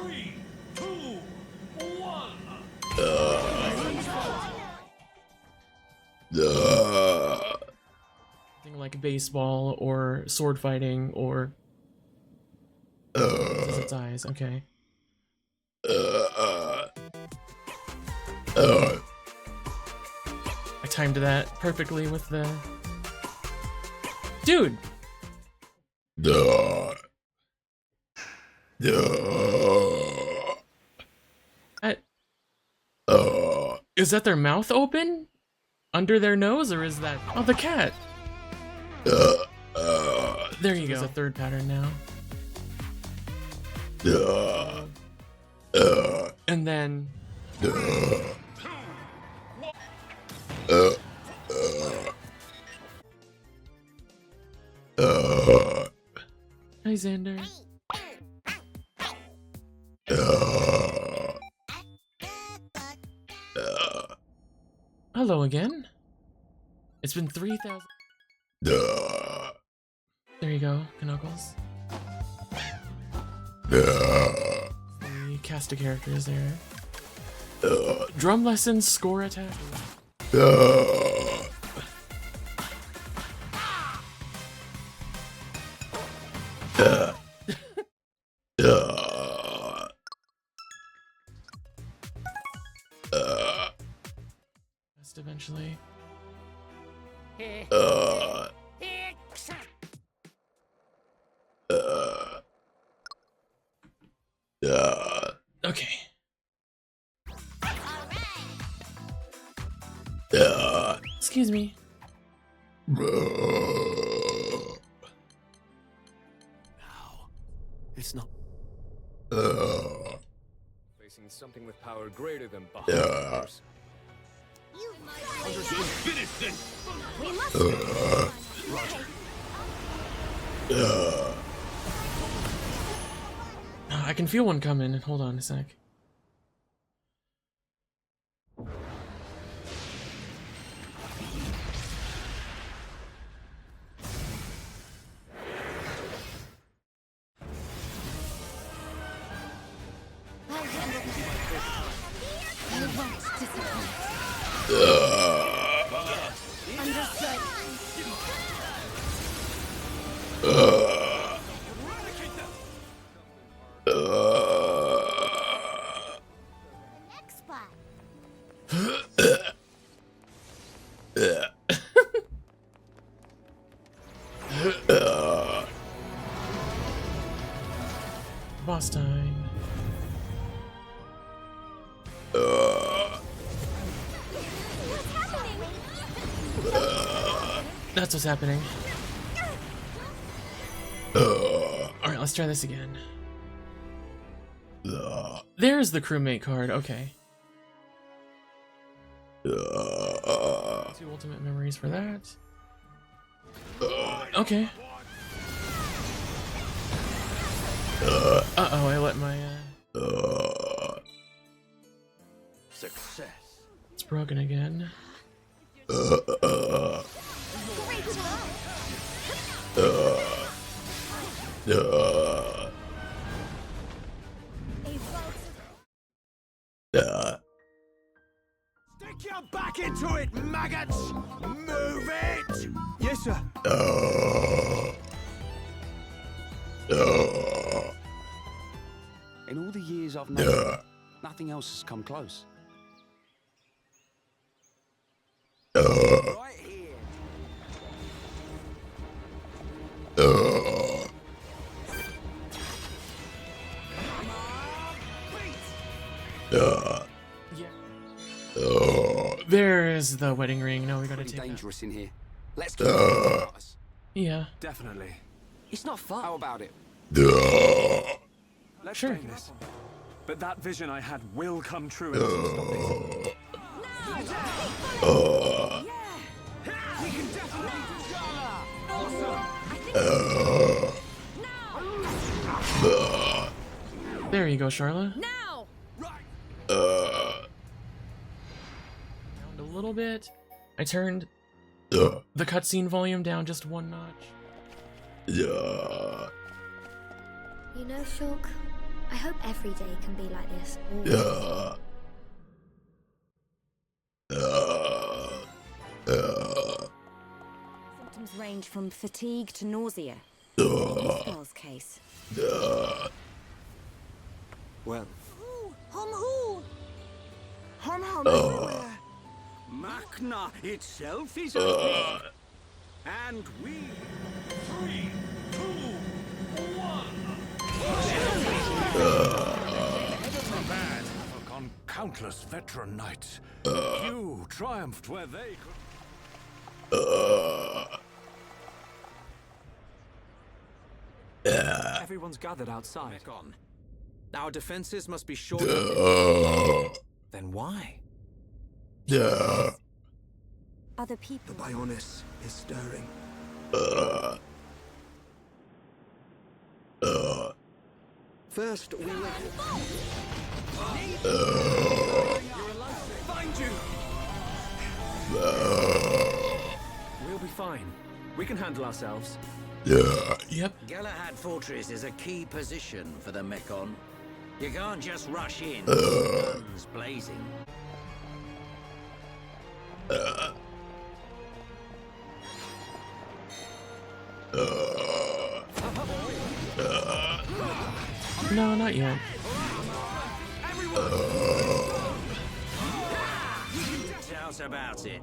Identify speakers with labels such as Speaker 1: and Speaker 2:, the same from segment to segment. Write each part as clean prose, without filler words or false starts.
Speaker 1: 3, 2, 1.
Speaker 2: Something like baseball or sword fighting or this is its eyes. Okay. I timed that perfectly with the dude. Is that their mouth open under their nose, or is that the cat? There you go. There's a third pattern now. And then hi, Xander. Hello again. It's been 3,000. There you go, Knuckles. The cast of characters there. Drum lessons, score attack. Best eventually. Okay. Excuse me.
Speaker 3: Now, it's not.
Speaker 4: Facing something with power greater than Bahamut.
Speaker 1: Finish this.
Speaker 5: We must.
Speaker 2: I can feel one coming. Hold on a sec. Boss time. That's what's happening. Alright, let's try this again. There's the crewmate card, okay. 2 ultimate memories for that. Okay. Uh-oh, I let my,
Speaker 3: Success.
Speaker 2: It's broken again.
Speaker 3: Stick your back into it, maggots! Move it! Yes, sir.
Speaker 6: In all the years I've known you, nothing else has come close.
Speaker 3: Right here.
Speaker 2: There is the wedding ring. No, we gotta
Speaker 6: Pretty
Speaker 2: take that.
Speaker 6: dangerous in here. Let's keep it.
Speaker 2: Yeah.
Speaker 3: Definitely.
Speaker 6: It's not fun. How about it?
Speaker 3: Let's
Speaker 2: Sure.
Speaker 3: try this. But that vision I had will come true unless you stop this. We can definitely do
Speaker 2: There you go, Charla.
Speaker 5: Now.
Speaker 2: Down a little bit. I turned the cutscene volume down just 1 notch.
Speaker 5: You know, Shulk, I hope every day can be like this. Symptoms range from fatigue to nausea. In this girl's case.
Speaker 6: Well,
Speaker 3: Hum everywhere.
Speaker 6: Machna itself is open. And we...
Speaker 1: 3, 2, 1.
Speaker 3: Bad havoc on countless veteran knights. You triumphed where they could.
Speaker 7: Everyone's gathered outside. On. Our defenses must be short. Then why?
Speaker 5: Other people.
Speaker 6: The Bionis is stirring. First, we will...
Speaker 7: Find you! We'll be fine. We can handle ourselves.
Speaker 2: Yep.
Speaker 8: Galahad Fortress is a key position for the Mekon. You can't just rush in, guns blazing.
Speaker 2: No, not yet.
Speaker 8: Tell us about it.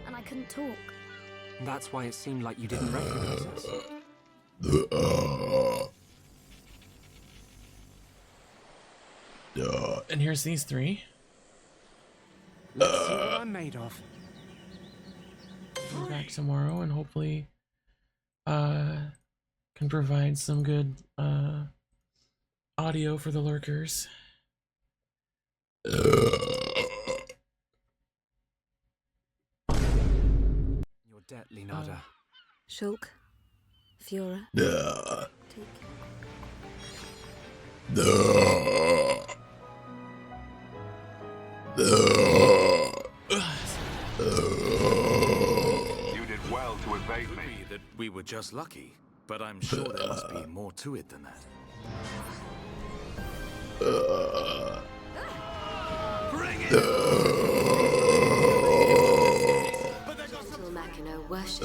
Speaker 5: And I couldn't talk.
Speaker 7: That's why it seemed like you didn't recognize us.
Speaker 2: And here's these three.
Speaker 6: Let's see what I'm made of.
Speaker 2: I'll be back tomorrow and hopefully can provide some good audio for the lurkers.
Speaker 7: You're deadly, Nada.
Speaker 5: Shulk. Fiora. Take
Speaker 9: You did well to evade me.
Speaker 3: That we were just lucky, but I'm sure there must be more to it than that.
Speaker 1: Bring it!
Speaker 5: Gentle Machina worship.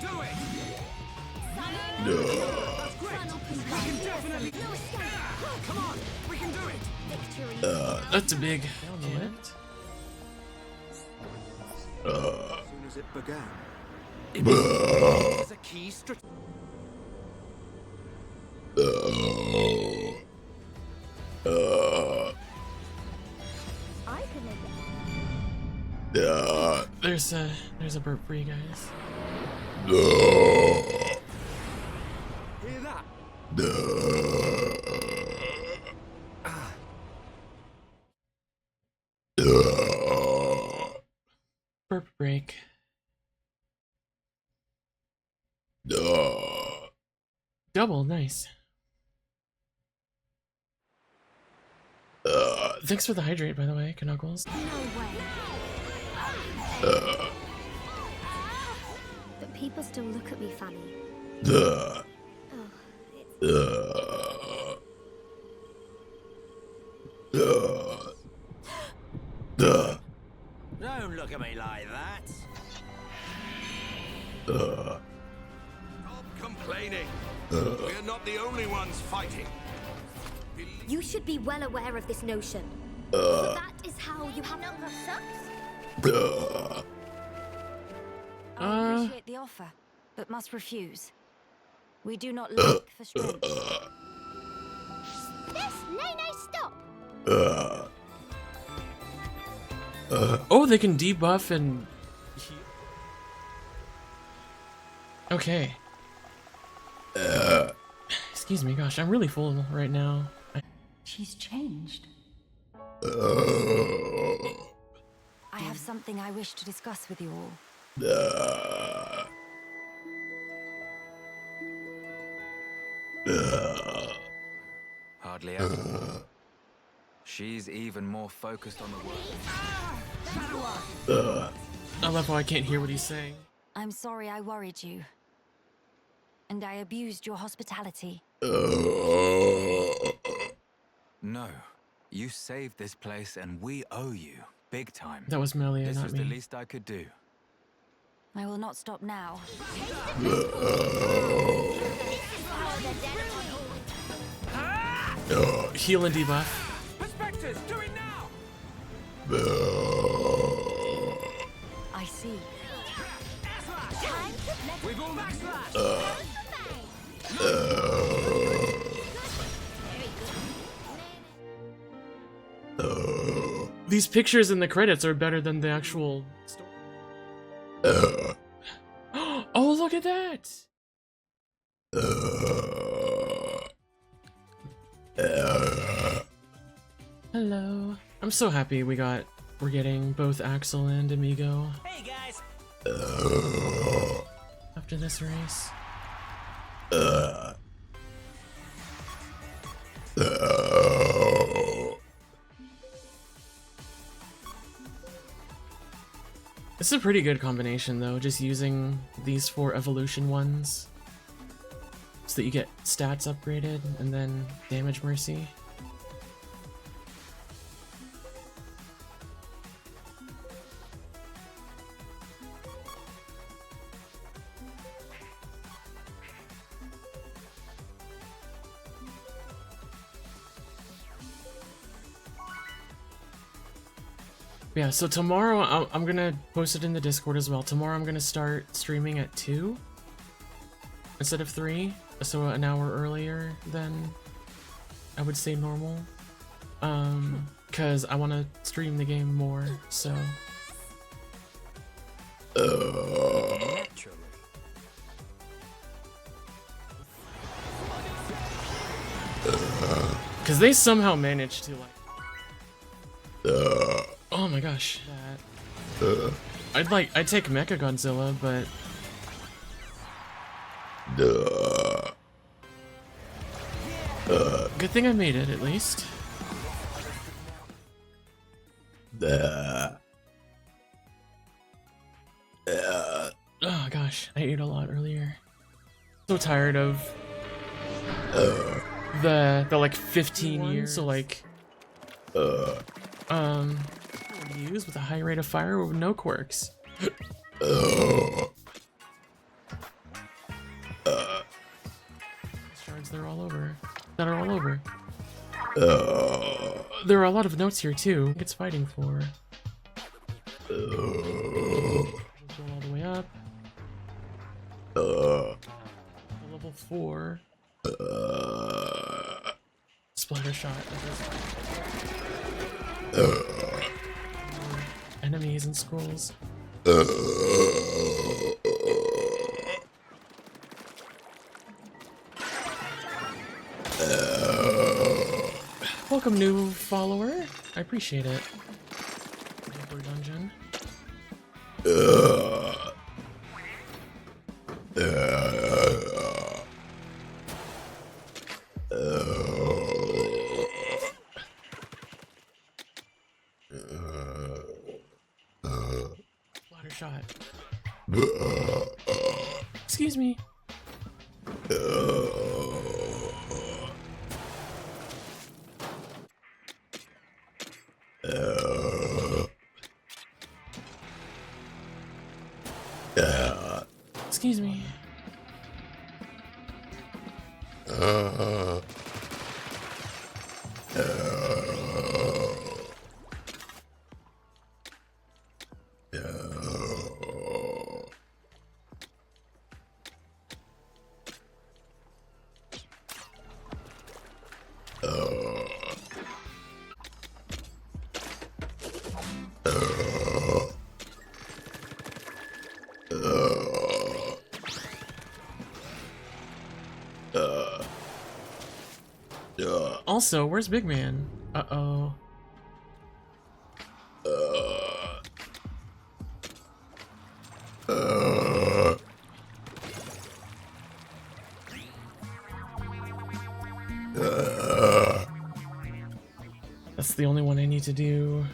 Speaker 1: Do it!
Speaker 3: Come on, we can do it!
Speaker 2: That's a big down the lift.
Speaker 6: As soon as it began.
Speaker 3: It's a key strategy.
Speaker 5: I can make
Speaker 2: There's a burp for you guys.
Speaker 6: Hear that?
Speaker 2: Burp break. Double, nice. Thanks for the hydrate, by the way, Knuckles.
Speaker 5: No way. But people still look at me funny. Oh,
Speaker 8: Don't look at me like that.
Speaker 3: Stop complaining. We're not the only ones fighting.
Speaker 5: you should be well aware of this notion. So that is how you have number sucks?
Speaker 10: I appreciate the offer, but must refuse. We do not lack for strength.
Speaker 5: This, nay, stop!
Speaker 2: Oh, they can debuff and... Okay. Excuse me, gosh, I'm really full right now.
Speaker 10: She's changed. I have something I wish to discuss with you all.
Speaker 7: Hardly ever. She's even more focused on the work.
Speaker 2: I love how I can't hear what he's saying.
Speaker 10: I'm sorry I worried you. and I abused your hospitality.
Speaker 11: No. You saved this place and we owe you. Big time.
Speaker 2: That was Melia,
Speaker 11: This
Speaker 2: not
Speaker 11: was
Speaker 2: me.
Speaker 11: the least I could do.
Speaker 10: I will not stop now.
Speaker 2: Heal and debuff.
Speaker 1: Perspectives, do it now!
Speaker 10: I see.
Speaker 1: We've all backslash!
Speaker 2: These pictures in the credits are better than the actual story. Oh, look at that! Hello. I'm so happy we're getting both Axel and Amigo.
Speaker 1: Hey guys!
Speaker 2: After this race. This is a pretty good combination though, just using these 4 evolution ones so that you get stats upgraded and then damage mercy. Yeah, so tomorrow, I'm gonna post it in the Discord as well. Tomorrow I'm gonna start streaming at 2 instead of 3, so an hour earlier than I would say normal. Cause I wanna stream the game more, so. Cause they somehow managed to like. Oh my gosh. I'd take Mecha Godzilla, but good thing I made it at least. Oh gosh, I ate a lot earlier. So tired of the like 15 years, so like use with a high rate of fire with no quirks. Shards, they're all over. That are all over. There are a lot of notes here too. It's fighting for. Go all the way up. Level 4. Splatter shot. Enemies and scrolls. Welcome, new follower. I appreciate it. Upper dungeon. Splatter shot. Excuse me. Excuse me. Also, where's Big Man? Uh-oh. That's the only one I need to do.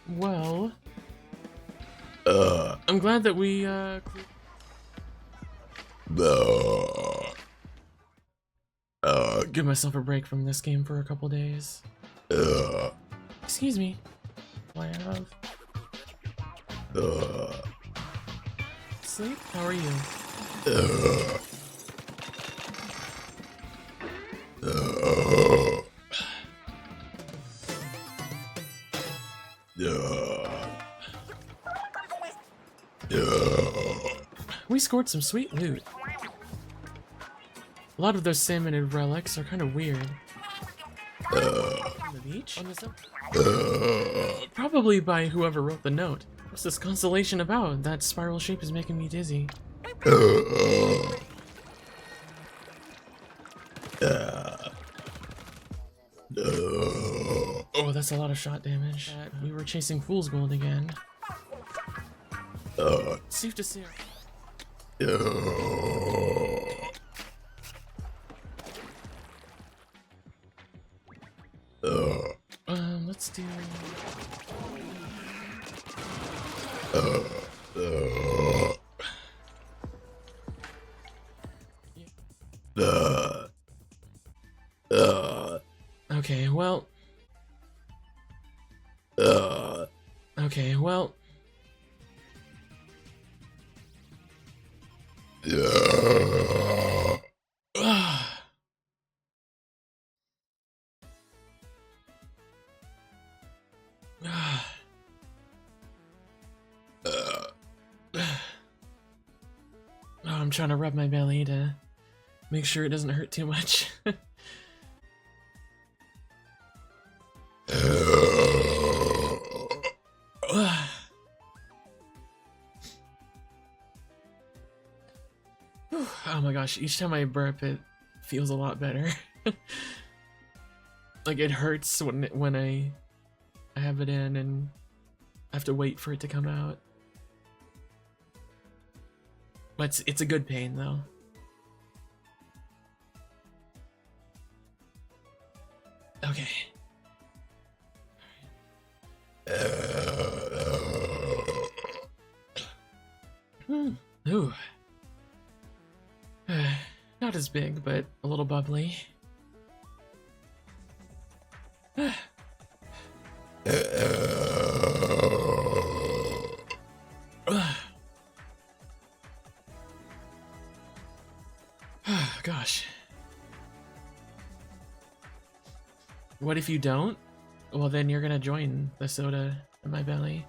Speaker 2: Well, I'm glad that we give myself a break from this game for a couple days. Excuse me. I have sleep. How are you? We scored some sweet loot. A lot of those salmonid relics are kind of weird. On the beach? On this probably by whoever wrote the note. What's this constellation about? That spiral shape is making me dizzy. Oh, that's a lot of shot damage. We were chasing Fool's Gold again. Safe to say. Let's do. Okay, well. Okay, well. I'm trying to rub my belly to make sure it doesn't hurt too much. Oh my gosh, each time I burp it feels a lot better. Like it hurts when I have it in and I have to wait for it to come out. But it's a good pain though. Okay. Ooh. Not as big, but a little bubbly. Gosh. What if you don't? Well, then you're gonna join the soda in my belly.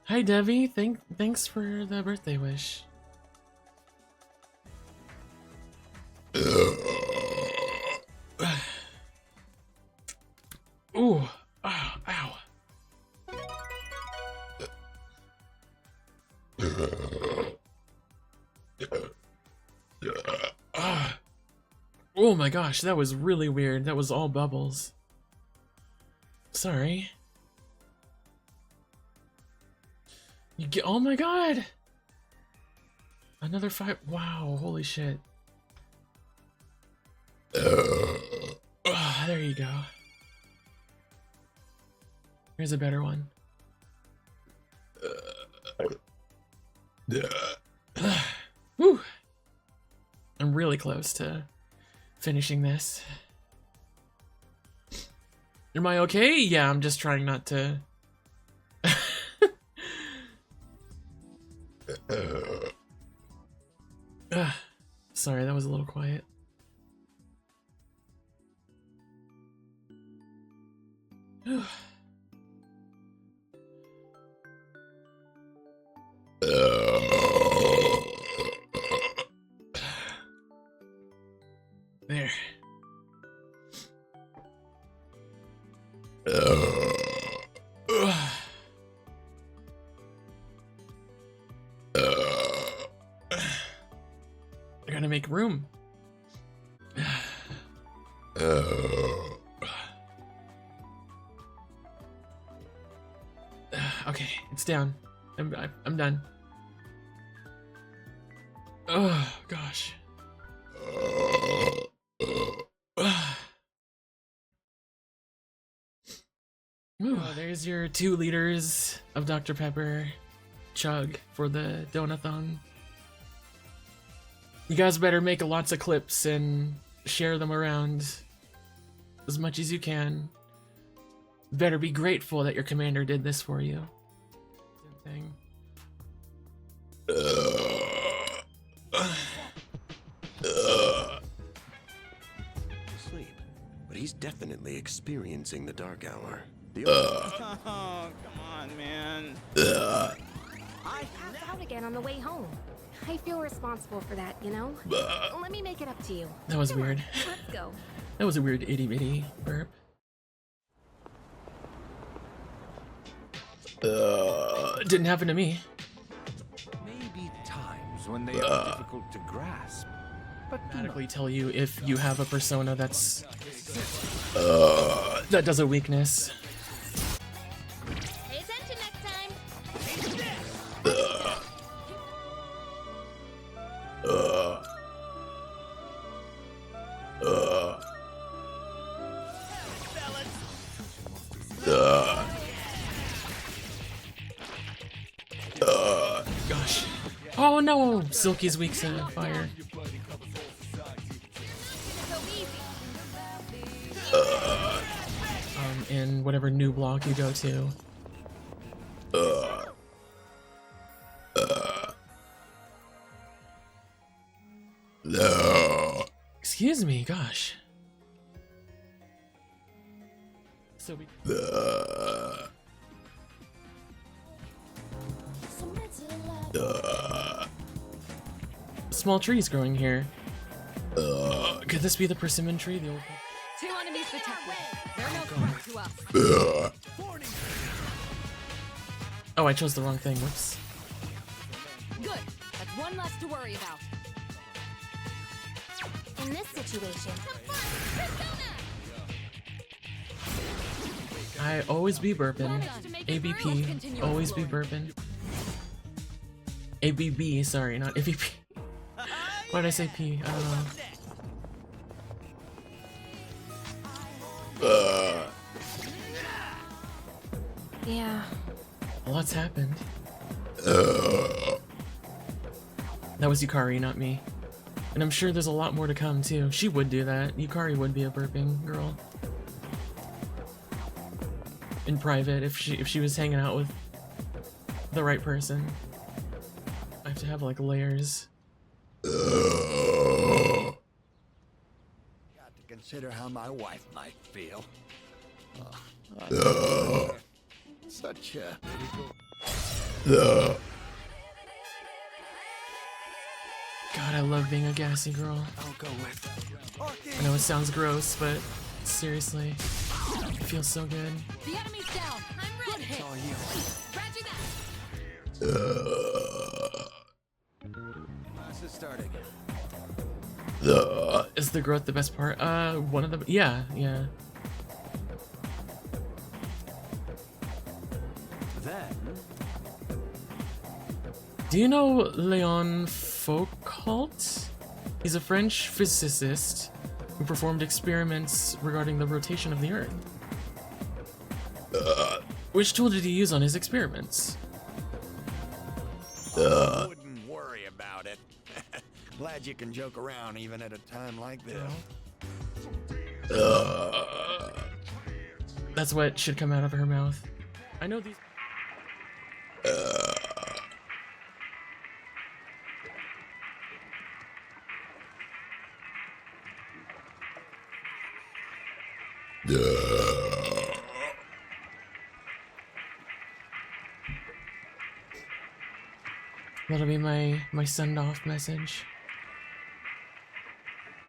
Speaker 2: Hi Devi, thanks for the birthday wish. Ooh, oh, ow. Oh my gosh, that was really weird. That was all bubbles. Sorry. You get, oh my god! Another 5, wow, holy shit. There you go. Here's a better one. Whew. I'm really close to finishing this. Am I okay? Yeah, I'm just trying not to... Sorry, that was a little quiet. There. I gotta make room. Okay, it's down. I'm done. Oh gosh. Oh, there's your 2 liters of Dr. Pepper chug for the donathon. You guys better make lots of clips and share them around as much as you can. Better be grateful that your commander did this for you. Thing.
Speaker 12: Sleep, but he's definitely experiencing the dark hour.
Speaker 13: Oh, come on, man.
Speaker 5: I passed out again on the way home. I feel responsible for that, you know? Let me make it up to you.
Speaker 2: That was weird.
Speaker 5: Let's go.
Speaker 2: That was a weird itty bitty burp. Didn't happen to me.
Speaker 3: Maybe times when they are difficult to grasp. But
Speaker 2: Automatically tell you if you have a persona that's that does a weakness.
Speaker 5: Pay attention next time.
Speaker 2: Gosh. Oh no! Silky's weak to fire. In whatever new block you go to. No. Excuse me, gosh. So we. Small trees growing here. Could this be the persimmon tree? The old.
Speaker 10: 2 enemies detected. They're no threat to us.
Speaker 2: Oh, I chose the wrong thing. Whoops.
Speaker 10: Good. That's one less to worry about.
Speaker 5: In this situation,
Speaker 2: I always be burping. ABP. Always be burping. ABB, sorry, not ABP. Why did I say P? I don't know.
Speaker 5: yeah.
Speaker 2: A lot's happened. That was Yukari, not me. And I'm sure there's a lot more to come too. She would do that. Yukari would be a burping girl. In private, if she was hanging out with the right person. I have to have like layers.
Speaker 14: Got to consider how my wife might feel. Such a
Speaker 2: God, I love being a gassy girl.
Speaker 14: I'll go with.
Speaker 2: I know it sounds gross, but seriously, it feels so good.
Speaker 10: The enemy's down. I'm ready.
Speaker 14: It's all you.
Speaker 10: Roger that.
Speaker 14: Class is starting.
Speaker 2: Is the growth the best part? One of the yeah.
Speaker 6: Then
Speaker 2: Do you know Léon Foucault? He's a French physicist who performed experiments regarding the rotation of the Earth. Which tool did he use on his experiments?
Speaker 14: Wouldn't worry about it. Glad you can joke around even at a time like this.
Speaker 2: That's what should come out of her mouth. I know these. That'll be my send-off message.